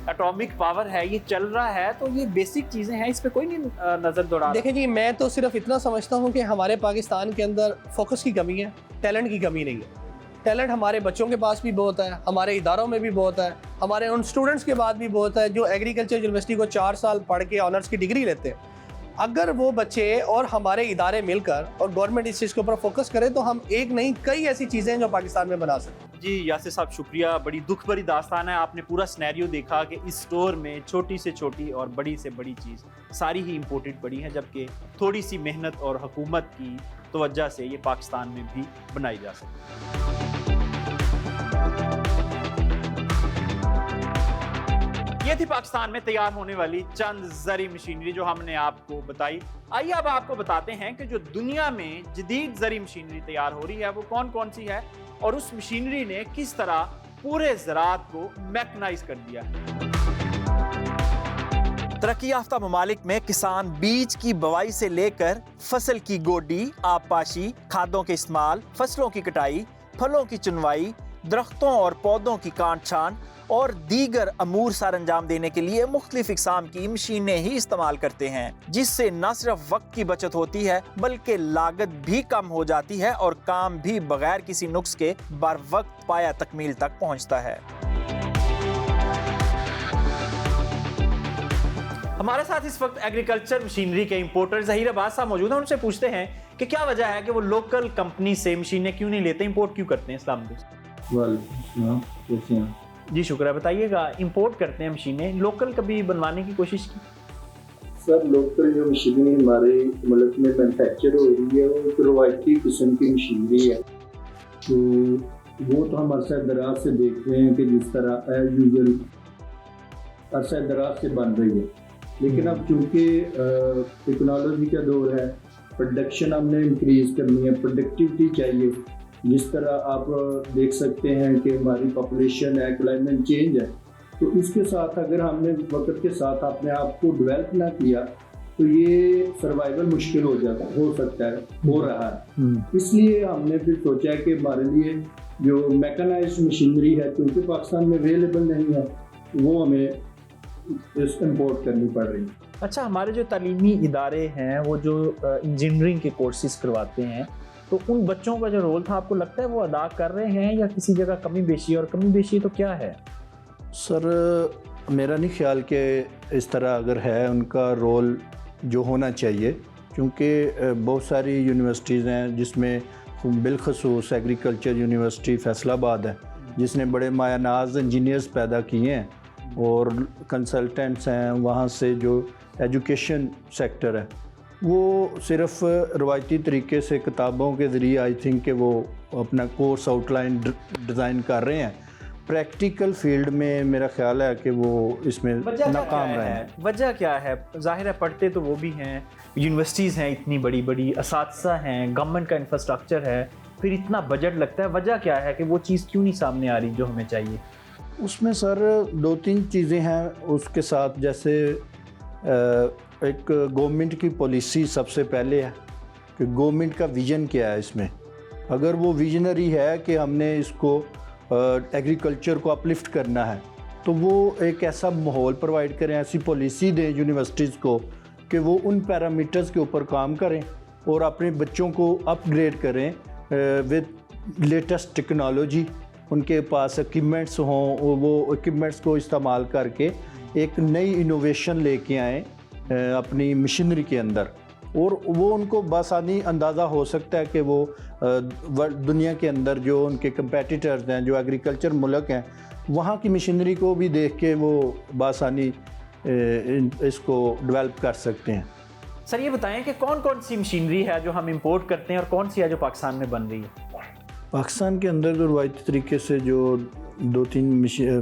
[SPEAKER 2] एटॉमिक पावर है, ये चल रहा है, तो ये बेसिक चीज़ें हैं, इस पर कोई नहीं नज़र दौड़ा।
[SPEAKER 5] देखिए जी, मैं तो सिर्फ इतना समझता हूँ कि हमारे पाकिस्तान के अंदर फोकस की कमी है, टैलेंट की कमी नहीं है। टैलेंट हमारे बच्चों के पास भी बहुत है, हमारे इदारों में भी बहुत है, हमारे उन स्टूडेंट्स के बाद भी बहुत है जो एग्रीकल्चर यूनिवर्सिटी को 4 साल पढ़ के ऑनर्स की डिग्री लेते हैं। अगर वो बच्चे और हमारे इदारे मिलकर और गवर्नमेंट इस चीज़ के ऊपर फोकस करे तो हम एक नहीं कई ऐसी चीज़ें हैं जो पाकिस्तान में बना सकते हैं।
[SPEAKER 2] जी यासिर साहब, शुक्रिया। बड़ी दुख भरी दास्तान है। आपने पूरा सिनेरियो देखा कि इस स्टोर में छोटी से छोटी और बड़ी से बड़ी चीज़ सारी ही इम्पोर्टेड पड़ी है, जबकि थोड़ी सी मेहनत और हुकूमत की तवज्जो से ये पाकिस्तान में भी बनाई जा सकती है। ये थी पाकिस्तान में तैयार होने वाली चंद ज़री मशीनरी जो हमने आपको बताई। आइए अब आपको बताते हैं कि जो दुनिया में जदीद ज़री मशीनरी तैयार हो रही है वो कौन कौन सी है, और उस मशीनरी ने किस तरह पूरे ज़राअत को मैकनाइज कर दिया है।
[SPEAKER 1] तरक्की याफ्ता ममालिक में किसान बीज की बुवाई से लेकर फसल की गोडी, आबपाशी, खादों के इस्तेमाल, फसलों की कटाई, फलों की चुनवाई, दरख्तों और पौधों की काट छांट और दीगर अमूर सर अंजाम देने के लिए मुख्तलिफ इकसाम की मशीनें ही इस्तेमाल करते हैं, जिससे न सिर्फ वक्त की बचत होती है बल्कि लागत भी कम हो जाती है और काम भी बगैर किसी नुक्स के बर वक्त पाया तकमील तक पहुंचता है।
[SPEAKER 2] हमारे साथ इस वक्त एग्रीकल्चर मशीनरी के इंपोर्टर ज़हीर अब्बास साहब मौजूद हैं। उनसे पूछते हैं कि क्या वजह है कि वो लोकल कंपनी से मशीनें क्यों नहीं लेते, इंपोर्ट क्यों करते हैं। अस्सलाम वालेकुम। जी शुक्र है। बताइएगा, इंपोर्ट करते हैं मशीनें, लोकल कभी बनवाने की कोशिश की?
[SPEAKER 6] सर, लोकल जो मशीनरी हमारे मुल्क में मैन्युफैक्चर हो रही है वो एक रवायती किस्म की मशीनरी है, तो वो तो हम अरसा दराज से देख रहे हैं कि जिस तरह एज यूजुअल अरसा दराज से बन रही है। लेकिन अब चूँकि टेक्नोलॉजी का दौर है, प्रोडक्शन हमने इंक्रीज़ करनी है, प्रोडक्टिविटी चाहिए। जिस तरह आप देख सकते हैं कि हमारी पॉपुलेशन है, क्लाइमेट चेंज है, तो इसके साथ अगर हमने वक्त के साथ अपने आप को डेवलप ना किया तो ये सर्वाइवल मुश्किल हो सकता है, हो रहा है। इसलिए हमने फिर सोचा है कि हमारे लिए जो मैकेनाइज्ड मशीनरी है, क्योंकि पाकिस्तान में अवेलेबल नहीं है, वो हमें इम्पोर्ट करनी पड़ रही है।
[SPEAKER 2] अच्छा, हमारे जो तालीमी इदारे हैं वो जो इंजीनियरिंग के कोर्सेज करवाते हैं, तो उन बच्चों का जो रोल था आपको लगता है वो अदा कर रहे हैं या किसी जगह कमी बेशी, और कमी बेशी तो क्या है?
[SPEAKER 6] सर, मेरा नहीं ख्याल कि इस तरह अगर है उनका रोल जो होना चाहिए, क्योंकि बहुत सारी यूनिवर्सिटीज़ हैं जिसमें बिलखसूस एग्रीकल्चर यूनिवर्सिटी फैसलाबाद है जिसने बड़े मायानाज इंजीनियर्स पैदा किए हैं, और कंसल्टेंट्स हैं वहाँ से। जो एजुकेशन सेक्टर है वो सिर्फ रवायती तरीके से किताबों के ज़रिए आई थिंक कि वो अपना कोर्स आउटलाइन डिज़ाइन कर रहे हैं। प्रैक्टिकल फील्ड में मेरा ख्याल है कि वो इसमें नाकाम रहे हैं।
[SPEAKER 2] वजह क्या है? जाहिर है पढ़ते तो वो भी हैं, यूनिवर्सिटीज़ हैं इतनी बड़ी बड़ी, असातिज़ा हैं, गवर्नमेंट का इंफ्रास्ट्रक्चर है, फिर इतना बजट लगता है। वजह क्या है कि वो चीज़ क्यों नहीं सामने आ रही जो हमें चाहिए?
[SPEAKER 6] उसमें सर 2-3 चीज़ें हैं उसके साथ। जैसे एक गवर्नमेंट की पॉलिसी सबसे पहले है कि गवर्नमेंट का विज़न क्या है इसमें। अगर वो विजनरी है कि हमने इसको एग्रीकल्चर को अपलिफ्ट करना है, तो वो एक ऐसा माहौल प्रोवाइड करें, ऐसी पॉलिसी दें यूनिवर्सिटीज़ को कि वो उन पैरामीटर्स के ऊपर काम करें और अपने बच्चों को अपग्रेड करें विद लेटेस्ट टेक्नोलॉजी। उनके पास इक्विपमेंट्स हों, वो इक्विपमेंट्स को इस्तेमाल करके एक नई इनोवेशन लेके आएँ अपनी मशीनरी के अंदर, और वो उनको बासानी अंदाज़ा हो सकता है कि वो दुनिया के अंदर जो उनके कंपेटिटर्स हैं, जो एग्रीकल्चर मुल्क हैं, वहाँ की मशीनरी को भी देख के वो बासानी इसको डेवलप कर सकते हैं।
[SPEAKER 2] सर ये बताएं कि कौन कौन सी मशीनरी है जो हम इंपोर्ट करते हैं और कौन सी है जो पाकिस्तान में बन रही है?
[SPEAKER 6] पाकिस्तान के अंदर तो रवायती तरीके से जो 2-3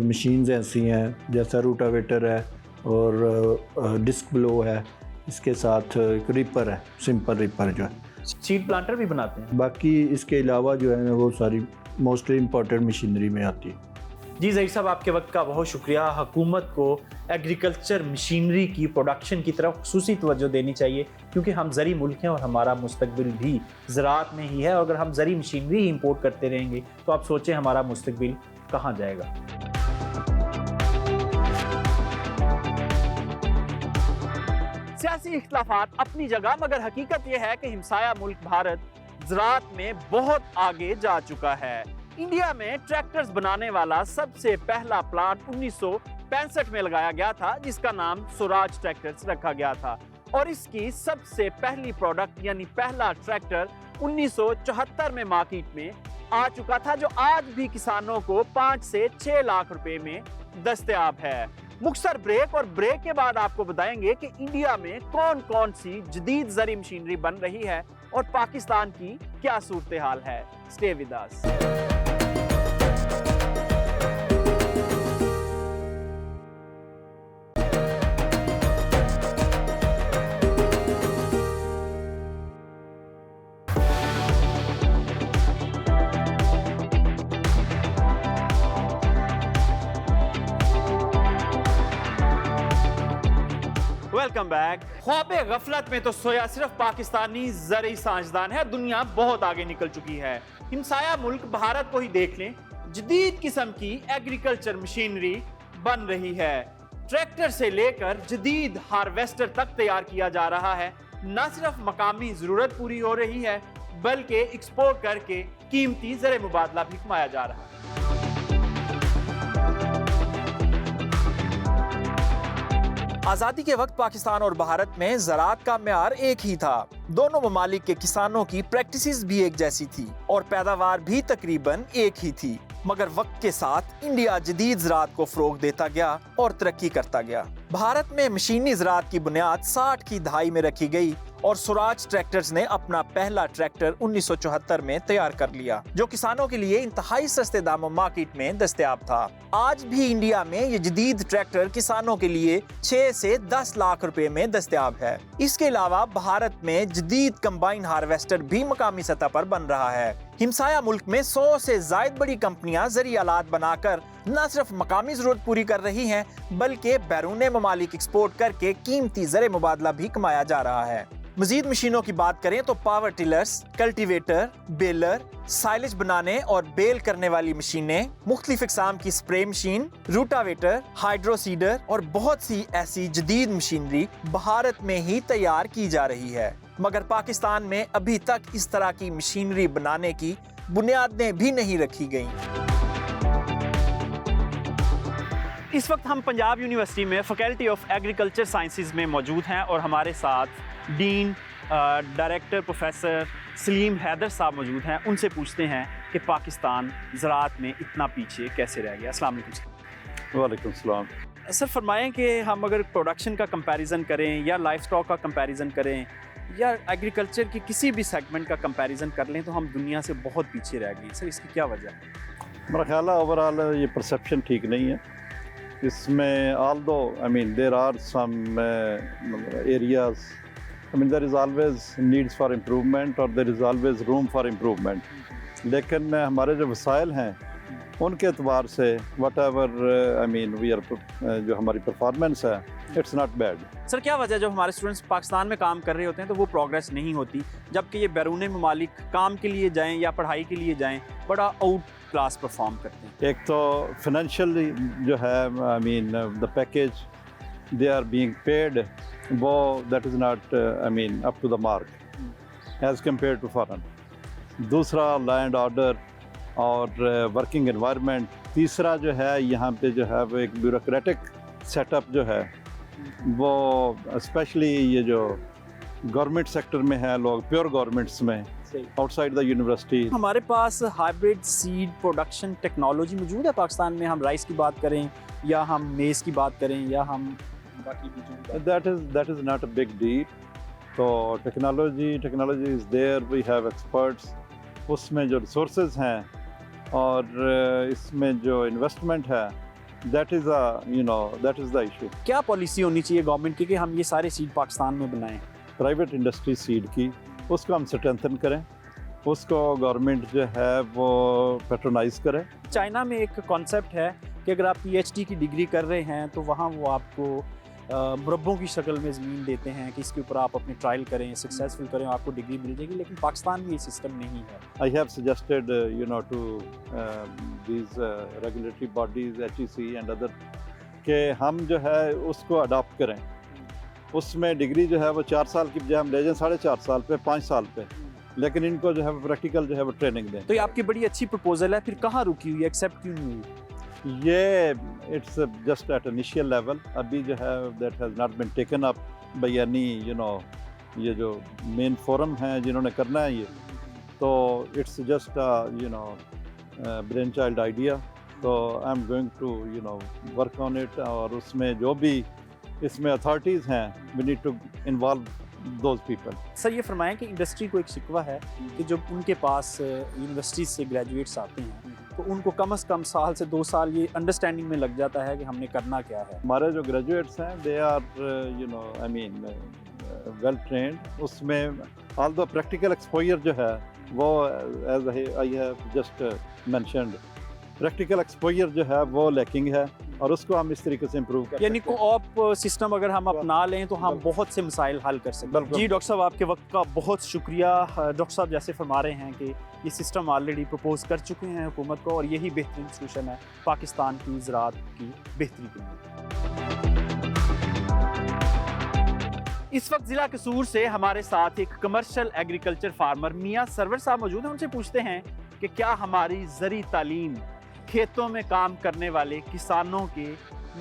[SPEAKER 6] मशीन्स ऐसी हैं, जैसा रूटावेटर है और डिस्क ब्लो है, इसके साथ एक रिपर है, सिंपल रिपर जो है।
[SPEAKER 2] सीड प्लांटर भी बनाते हैं?
[SPEAKER 6] बाकी इसके अलावा जो है वो सारी मोस्टली इम्पोर्टेड मशीनरी में आती है।
[SPEAKER 2] जी ज़हीर साहब, आपके वक्त का बहुत शुक्रिया। हुकूमत को एग्रीकल्चर मशीनरी की प्रोडक्शन की तरफ खुसूसी तवज्जो देनी चाहिए, क्योंकि हम ज़री मुल्क हैं और हमारा मुस्तकबिल भी ज़राअत में ही है। और अगर हम ज़री मशीनरी ही इंपोर्ट करते रहेंगे तो आप सोचें हमारा मुस्तकबिल कहाँ जाएगा। सियासी इख्तिलाफात अपनी जगह, मगर हकीकत यह है कि हिमसाया मुल्क भारत ज़राअत में बहुत आगे जा चुका है। इंडिया में ट्रैक्टर्स बनाने वाला सबसे पहला प्लांट 1965 में लगाया गया था, जिसका नाम स्वराज ट्रैक्टर्स रखा गया था। और इसकी सबसे पहली प्रोडक्ट यानी पहला ट्रैक्टर 1974 में मार्केट में आ चुका था, जो आज भी किसानों को 5 से 6 लाख रुपए में दस्तयाब है। मुख्तसर ब्रेक, और ब्रेक के बाद आपको बताएंगे कि इंडिया में कौन कौन सी जदीद ज़री मशीनरी बन रही है और पाकिस्तान की क्या सूरत हाल है। Stay with us. Welcome back. ख्वाबे गफलत में तो सोया सिर्फ पाकिस्तानी ज़रई साइंसदान है, दुनिया बहुत आगे निकल चुकी है। हिमसाया मुल्क भारत को ही देख लें, जदीद किस्म की एग्रीकल्चर मशीनरी बन रही है। ट्रैक्टर से लेकर जदीद हार्वेस्टर तक तैयार किया जा रहा है। न सिर्फ मकामी ज़रूरत पूरी हो रही है, बल्कि एक्सपोर्ट करके कीमती ज़र मुबादला भी कमाया जा रहा है।
[SPEAKER 1] आज़ादी के वक्त पाकिस्तान और भारत में ज़राअत का म्यार एक ही था। दोनों ममालिक के किसानों की प्रैक्टिसेस भी एक जैसी थी और पैदावार भी तकरीबन एक ही थी। मगर वक्त के साथ इंडिया जदीद ज़राअत को फ़रोग देता गया और तरक्की करता गया। भारत में मशीनी ज़राअत की बुनियाद 60 की दहाई में रखी गई और स्वराज ट्रैक्टर्स ने अपना पहला ट्रैक्टर 1974 में तैयार कर लिया, जो किसानों के लिए इंतहाई सस्ते दामों मार्केट में दस्तयाब था। आज भी इंडिया में ये जदीद ट्रैक्टर किसानों के लिए 6 से 10 लाख रुपए में दस्तयाब है। इसके अलावा भारत में जदीद कंबाइन हार्वेस्टर भी मकामी सतह पर बन रहा है। हिमसाया मुल्क में 100 से जायद बड़ी कंपनियां ज़री आलात बनाकर न सिर्फ मकामी जरूरत पूरी कर रही हैं, बल्कि बैरून ममालिक एक्सपोर्ट करके कीमती ज़र मुबादला भी कमाया जा रहा है। मजीद मशीनों की बात करें तो power tillers, cultivator, baler, silage बनाने और बेल करने वाली मशीनें, मुख्तलिफ इक़साम की स्प्रे मशीन, रूटावेटर, हाइड्रोसीडर और बहुत सी ऐसी जदीद मशीनरी भारत में ही तैयार की जा रही है। मगर पाकिस्तान में अभी तक इस तरह की मशीनरी बनाने की बुनियादें भी नहीं रखी गईं।
[SPEAKER 2] इस वक्त हम पंजाब यूनिवर्सिटी में फैकल्टी ऑफ एग्रीकल्चर साइंसेज में मौजूद हैं और हमारे साथ dean director professor Salim Haider साहब मौजूद हैं। उनसे पूछते हैं कि पाकिस्तान ज़राअत में इतना पीछे कैसे रह गया। अस्सलाम वालेकुम।
[SPEAKER 7] वालेकुम सलाम।
[SPEAKER 2] सर फरमाएं कि हम अगर प्रोडक्शन का कंपैरिजन करें या लाइफ स्टॉक का कंपैरिजन करें या एग्रीकल्चर की किसी भी सेगमेंट का कंपैरिजन कर लें तो हम दुनिया से बहुत पीछे रह गए। सर इसकी क्या वजह है?
[SPEAKER 7] मेरा ख्याल है ओवरऑल ये परसेप्शन ठीक नहीं है इसमें। Although I mean there are some areas, I mean there is always needs for improvement और there is always room for improvement, लेकिन हमारे जो वसाइल हैं उनके एतबार से whatever I mean we are जो हमारी परफॉर्मेंस है इट्स नॉट बैड।
[SPEAKER 2] सर क्या वजह जब हमारे स्टूडेंट्स पाकिस्तान में काम कर रहे होते हैं तो वो प्रोग्रेस नहीं होती, जबकि ये बैरून ममालिक काम के लिए जाएं या पढ़ाई के लिए जाएं बड़ा आउट क्लास परफॉर्म करते हैं? एक
[SPEAKER 7] तो फाइनेंशियली जो है I mean the package they are being paid वो that is not I mean up to the mark as compare to foreign. दूसरा लैंड ऑर्डर और वर्किंग एनवायरनमेंट। तीसरा जो है यहाँ पे जो है वो एक ब्यूरोक्रेटिक सेटअप जो है वो स्पेशली ये जो गवर्नमेंट सेक्टर में है, लोग प्योर गवर्नमेंट्स में आउटसाइड द यूनिवर्सिटी।
[SPEAKER 2] हमारे पास हाइब्रिड सीड प्रोडक्शन टेक्नोलॉजी मौजूद है पाकिस्तान में, हम राइस की बात करें या हम मेज़ की बात करें या हम बाकी भी,
[SPEAKER 7] that is not a big deal. तो technology is there, we have experts, उसमें जो रिसोर्सेज हैं और इसमें जो इन्वेस्टमेंट है दैट इज़ द इशू।
[SPEAKER 2] क्या पॉलिसी होनी चाहिए गवर्नमेंट की कि हम ये सारे सीड पाकिस्तान में बनाएं?
[SPEAKER 7] प्राइवेट इंडस्ट्री सीड की उसको हम स्ट्रेंथन करें, उसको गवर्नमेंट जो है वो पैट्रोनाइज करे।
[SPEAKER 2] चाइना में एक कॉन्सेप्ट है कि अगर आप पीएचडी की डिग्री कर रहे हैं तो वहाँ वो आपको मुरब्बों की शक्ल में ज़मीन देते हैं कि इसके ऊपर आप अपने ट्रायल करें, सक्सेसफुल करें, आपको डिग्री मिल जाएगी। लेकिन पाकिस्तान में ये सिस्टम नहीं है।
[SPEAKER 7] I have suggested to these regulatory bodies HEC and other कि हम जो है उसको अडॉप्ट करें। उसमें डिग्री जो है वो 4 साल की बजाय हम ले जाएं 4.5 साल पे, 5 साल पे, लेकिन इनको जो है प्रैक्टिकल जो है वो ट्रेनिंग दें।
[SPEAKER 2] तो ये आपकी बड़ी अच्छी प्रपोजल है, फिर कहाँ रुकी हुई है, एक्सेप्ट क्यों नहीं हुई?
[SPEAKER 7] ये it's just at initial level, अभी जो है that has not been taken up by any ये जो मेन फोरम हैं जिन्होंने करना है ये, तो it's just brain child idea. तो I am going to work on it, और उसमें जो भी इसमें अथॉरिटीज़ हैं we need to involve those people.
[SPEAKER 2] Sir ये फरमाएं कि इंडस्ट्री को एक शिकवा है कि जब उनके पास यूनिवर्सिटी से ग्रेजुएट्स आते हैं तो उनको कम से कम साल से 2 साल ये अंडरस्टैंडिंग में लग जाता है कि हमने करना क्या है।
[SPEAKER 7] हमारे जो ग्रेजुएट्स हैं दे आर वेल ट्रेंड, उसमें ऑल द प्रैक्टिकल एक्सपोजर जो है वो as I have just mentioned, practical exposure जो है वो लैकिंग है, और उसको हम इस तरीके से इम्प्रूव कर
[SPEAKER 2] यानी कोऑप सिस्टम अगर हम अपना लें तो हम बहुत से मसाइल हल कर सकते हैं। जी डॉक्टर साहब, आपके वक्त का बहुत शुक्रिया। डॉक्टर साहब जैसे फरमा रहे हैं कि ये सिस्टम ऑलरेडी प्रपोज कर चुके हैं हुकूमत को, और यही बेहतरीन सोल्यूशन है पाकिस्तान की ज़राअत की बेहतरी के लिए। इस वक्त ज़िला कसूर से हमारे साथ एक कमर्शियल एग्रीकल्चर फार्मर मियाँ सरवर साहब मौजूद हैं। उनसे पूछते हैं कि क्या हमारी ज़री तालीम खेतों में काम करने वाले किसानों के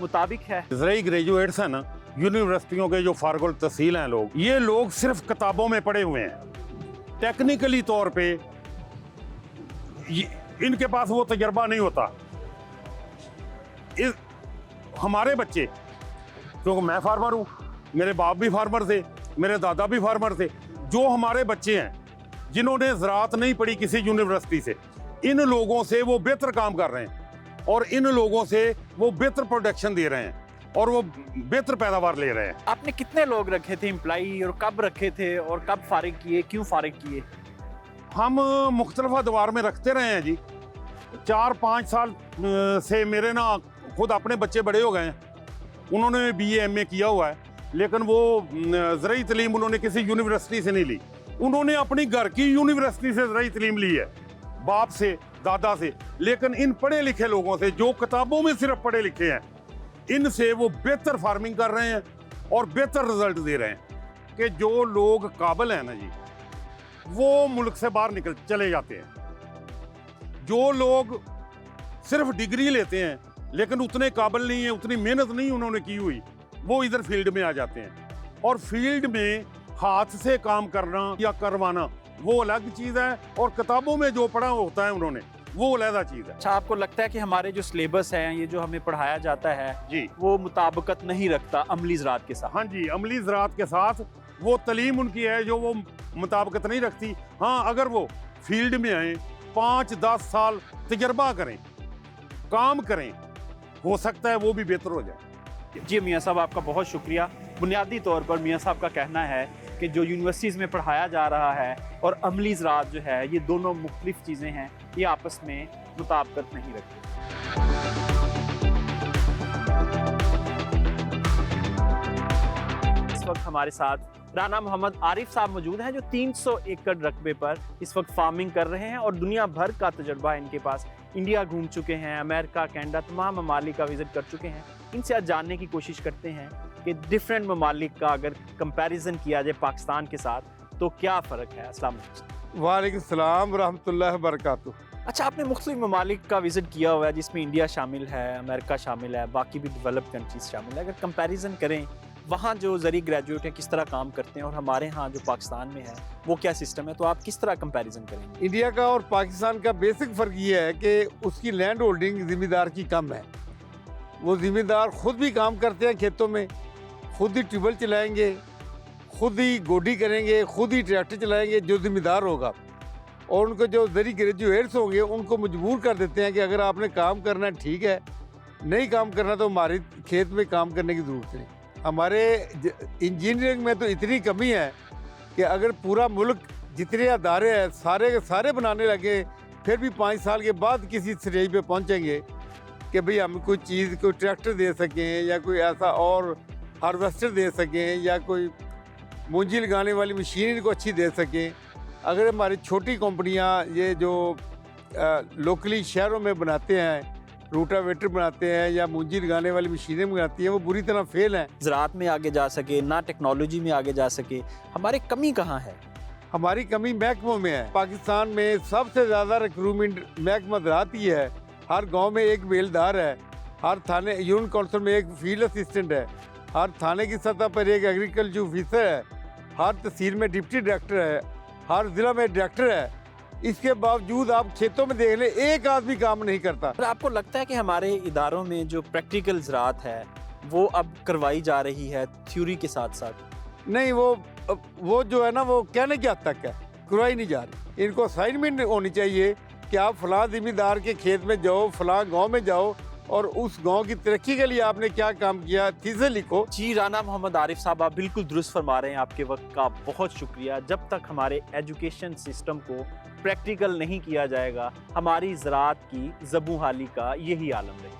[SPEAKER 2] मुताबिक है।
[SPEAKER 8] ज़रूरी ग्रेजुएट्स हैं ना, यूनिवर्सिटियों के जो फारगुल तहसील हैं लोग, ये लोग सिर्फ किताबों में पढ़े हुए हैं। टेक्निकली तौर पे इनके पास वो तजर्बा नहीं होता। हमारे बच्चे, क्योंकि मैं फार्मर हूँ, मेरे बाप भी फार्मर थे, मेरे दादा भी फार्मर थे, जो हमारे बच्चे हैं जिन्होंने ज़राअत नहीं पढ़ी किसी यूनिवर्सिटी से, इन लोगों से वो बेहतर काम कर रहे हैं, और इन लोगों से वो बेहतर प्रोडक्शन दे रहे हैं, और वो बेहतर पैदावार ले रहे हैं।
[SPEAKER 2] आपने कितने लोग रखे थे एम्प्लॉई, और कब रखे थे, और कब फारिग किए, क्यों फारिग किए?
[SPEAKER 8] हम मुख्तलिफ अदवार में रखते रहे हैं जी। 4-5 साल से मेरे ना खुद अपने बच्चे बड़े हो गए हैं, उन्होंने BA MA किया हुआ है, लेकिन वो ज़रूरी तालीम उन्होंने किसी यूनिवर्सिटी से नहीं ली, उन्होंने अपनी घर की यूनिवर्सिटी से ज़रूरी तालीम ली है, बाप से, दादा से। लेकिन इन पढ़े लिखे लोगों से, जो किताबों में सिर्फ पढ़े लिखे हैं, इनसे वो बेहतर फार्मिंग कर रहे हैं और बेहतर रिजल्ट दे रहे हैं। कि जो लोग काबिल हैं ना जी, वो मुल्क से बाहर निकल चले जाते हैं। जो लोग सिर्फ डिग्री लेते हैं लेकिन उतने काबिल नहीं है, उतनी मेहनत नहीं उन्होंने की हुई, वो इधर फील्ड में आ जाते हैं। और फील्ड में हाथ से काम करना या करवाना वो अलग चीज़ है, और किताबों में जो पढ़ा होता है उन्होंने वो अलग चीज़ है।
[SPEAKER 2] अच्छा, आपको लगता है कि हमारे जो सिलेबस है, ये जो हमें पढ़ाया जाता है
[SPEAKER 8] जी,
[SPEAKER 2] वो मुताबिकत नहीं रखता अमली ज़राअत के साथ?
[SPEAKER 8] हाँ जी, अमली ज़राअत के साथ वो तालीम उनकी है जो वो मुताबिकत नहीं रखती। हाँ, अगर वो फील्ड में आए, 5-10 साल तजर्बा करें, काम करें, हो सकता है वो भी बेहतर हो जाए।
[SPEAKER 2] जी मियाँ साहब, आपका बहुत शुक्रिया। बुनियादी तौर पर मियाँ साहब का कहना है कि जो यूनिवर्सिटीज़ में पढ़ाया जा रहा है और अमली ज़राअत जो है, ये दोनों मुख्तलिफ चीज़ें हैं, ये आपस में मुताबिकत नहीं रखती। इस वक्त हमारे साथ राना मोहम्मद आरिफ साहब मौजूद हैं, जो 300 एकड़ रकबे पर इस वक्त फार्मिंग कर रहे हैं और दुनिया भर का तजर्बा है इनके पास। इंडिया घूम चुके हैं, अमेरिका, कनाडा, तमाम ममालिक का विज़िट कर चुके हैं। इनसे आज जानने की कोशिश करते हैं कि डिफरेंट ममालिक का अगर कंपैरिजन किया जाए पाकिस्तान के साथ तो क्या फ़र्क है। अस्सलाम वालेकुम।
[SPEAKER 9] वालेकुम सलाम रहमतुल्लाहि व बरकातुहू।
[SPEAKER 2] अच्छा, आपने मुख्तलिफ ममालिक का विज़िट किया हुआ है, जिसमें इंडिया शामिल है, अमेरिका शामिल है, बाकी भी डेवलप्ड कंट्रीज़ शामिल है। अगर कंपैरिजन करें वहाँ जो ज़री ग्रेजुएट है किस तरह काम करते हैं और हमारे यहाँ जो पाकिस्तान में है वो क्या सिस्टम है, तो आप किस तरह कंपैरिजन करेंगे?
[SPEAKER 9] इंडिया का और पाकिस्तान का बेसिक फ़र्क ये है कि उसकी लैंड होल्डिंग ज़िम्मेदार की कम है। वो ज़िम्मेदार खुद भी काम करते हैं खेतों में, खुद ही ट्यूबवेल चलाएंगे, खुद ही गोडी करेंगे, खुद ही ट्रैक्टर चलाएंगे जो ज़िम्मेदार होगा। और उनको जो ज़री ग्रेजुएट्स होंगे उनको मजबूर कर देते हैं कि अगर आपने काम करना है ठीक है, नहीं काम करना तो हमारे खेत में काम करने की ज़रूरत नहीं। हमारे इंजीनियरिंग में तो इतनी कमी है कि अगर पूरा मुल्क जितने अदारे हैं सारे के सारे बनाने लगे, फिर भी 5 साल के बाद किसी स्टेज पे पहुंचेंगे कि भाई हम कोई चीज़, कोई ट्रैक्टर दे सकें या कोई ऐसा और हार्वेस्टर दे सकें या कोई मूंजी लगाने वाली मशीन इनको अच्छी दे सकें। अगर हमारी छोटी कंपनियां ये जो लोकली शहरों में बनाते हैं, रूटावेटर बनाते हैं या मूंजी लगाने वाली मशीनें बनाती हैं, वो बुरी तरह फेल हैं।
[SPEAKER 1] ज़राअत में आगे जा सके, ना टेक्नोलॉजी में आगे जा सके, हमारी कमी कहाँ है?
[SPEAKER 9] हमारी कमी महकमों में है। पाकिस्तान में सबसे ज़्यादा रिक्रूटमेंट महकमा ज़राअत ही है। हर गांव में एक बेलदार है, हर थाने यूनियन काउंसिल में एक फील्ड असिस्टेंट है, हर थाने की सतह पर एक एग्रीकल्चर ऑफिसर है, हर तहसील में डिप्टी डायरेक्टर है, हर ज़िला में डायरेक्टर है। इसके बावजूद आप खेतों में देख लें, एक आदमी काम नहीं करता।
[SPEAKER 1] पर आपको लगता है कि हमारे इदारों में जो प्रैक्टिकल ज़राअत है वो अब करवाई जा रही है थ्योरी के साथ साथ?
[SPEAKER 9] नहीं, वो जो है ना वो कहने की हद तक है, करवाई नहीं जा रही। इनको असाइनमेंट होनी चाहिए कि आप फलां जिम्मेदार के खेत में जाओ, फलां गांव में जाओ और उस गांव की तरक्की के लिए आपने क्या काम किया, चीज़ें लिखो।
[SPEAKER 1] जी, राना मोहम्मद आरिफ साहब, आप बिल्कुल दुरुस्त फरमा रहे हैं। आपके वक्त का बहुत शुक्रिया। जब तक हमारे एजुकेशन सिस्टम को प्रैक्टिकल नहीं किया जाएगा, हमारी ज़राअत की ज़बूहाली का यही आलम रहेगा।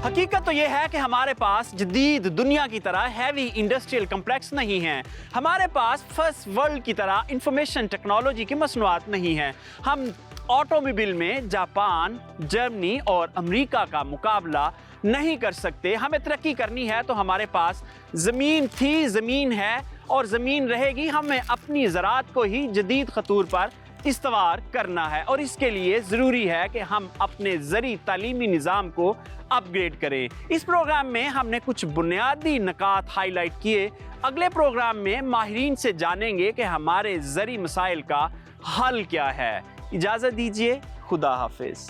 [SPEAKER 1] हकीकत तो यह है कि हमारे पास जदीद दुनिया की तरह हैवी इंडस्ट्रियल कम्प्लेक्स नहीं है। हमारे पास फर्स्ट वर्ल्ड की तरह इंफॉर्मेशन टेक्नोलॉजी की मसनूआत नहीं है। हम ऑटोमोबाइल में जापान, जर्मनी और अमेरिका का मुकाबला नहीं कर सकते। हमें तरक्की करनी है तो हमारे पास ज़मीन थी, ज़मीन है और ज़मीन रहेगी। हमें अपनी ज़राअत को ही जदीद खतूर पर इस्तवार करना है और इसके लिए ज़रूरी है कि हम अपने ज़री तालीमी निज़ाम को अपग्रेड करें। इस प्रोग्राम में हमने कुछ बुनियादी नकात हाईलाइट किए। अगले प्रोग्राम में माहिरीन से जानेंगे कि हमारे ज़री मसाइल का हल क्या है। इजाज़त दीजिए, खुदा हाफिज़।